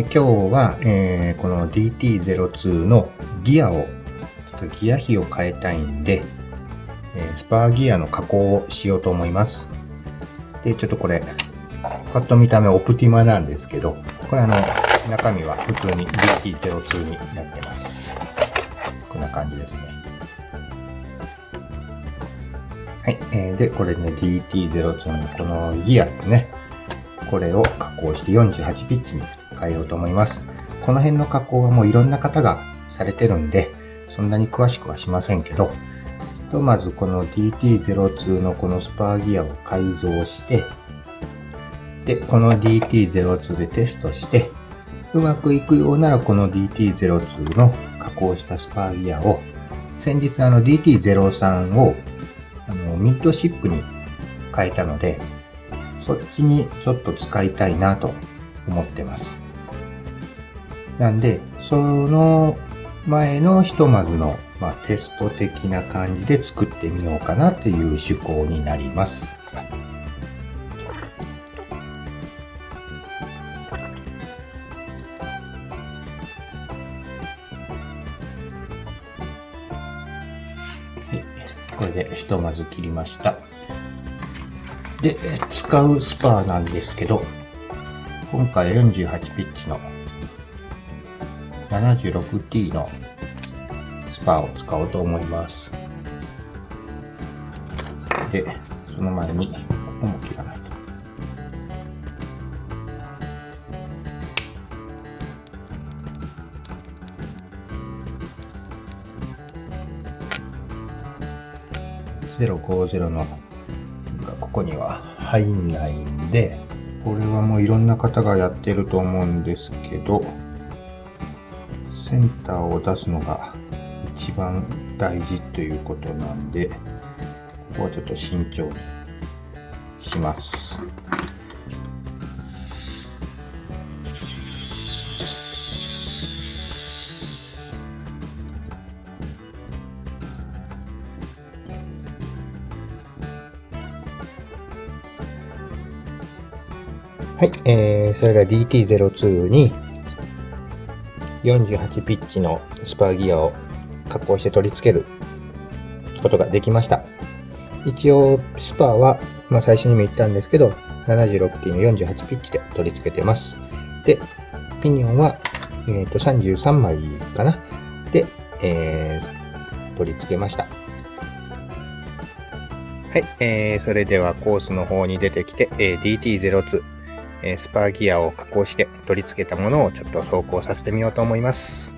今日は、この DT-02 のギアを、ギア比を変えたいんで、スパーギアの加工をしようと思います。で、ちょっとこれ、パッと見た目オプティマなんですけど、これ中身は普通に DT-02 になってます。こんな感じですね。はい。で、これね、DT-02 のこのギアですね。これを加工して48ピッチに変えようと思います。この辺の加工はもういろんな方がされてるんで、そんなに詳しくはしませんけど、まずこの DT-02 のこのスパーギアを改造して、で、この DT-02 でテストして、うまくいくようならこの DT-02 の加工したスパーギアを、先日DT-03 をミッドシップに変えたので、そっちにちょっと使いたいなと思ってます。なんで、その前のひとまずの、テスト的な感じで作ってみようかなっていう趣向になります。はい、これでひとまず切りました。で、使うスパーなんですけど、今回48ピッチの 76T のスパーを使おうと思います。で、その前に、ここも切らないと。050のここには入んないんで、これはもういろんな方がやってると思うんですけど、センターを出すのが一番大事ということなんで、ここはちょっと慎重にします。はい、それが DT-02 に48ピッチのスパーギアを加工して取り付けることができました。一応スパーは、最初にも言ったんですけど 76T の48ピッチで取り付けてます。で、ピニオンは、33枚かなで、取り付けました。はい、それではコースの方に出てきて、DT-02スパーギアを加工して取り付けたものをちょっと走行させてみようと思います。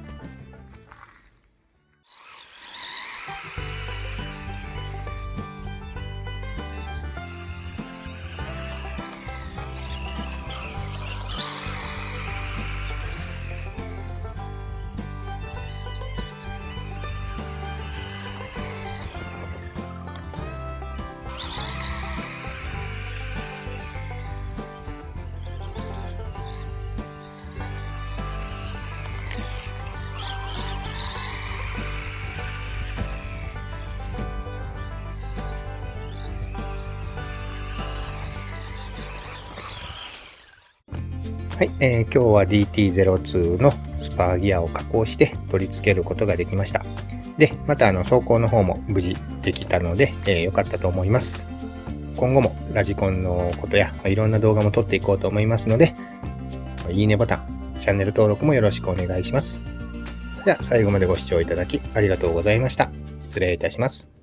はい、今日は DT-02 のスパーギアを加工して取り付けることができました。で、また走行の方も無事できたので、良かったと思います。今後もラジコンのことやいろんな動画も撮っていこうと思いますので、いいねボタン、チャンネル登録もよろしくお願いします。では最後までご視聴いただきありがとうございました。失礼いたします。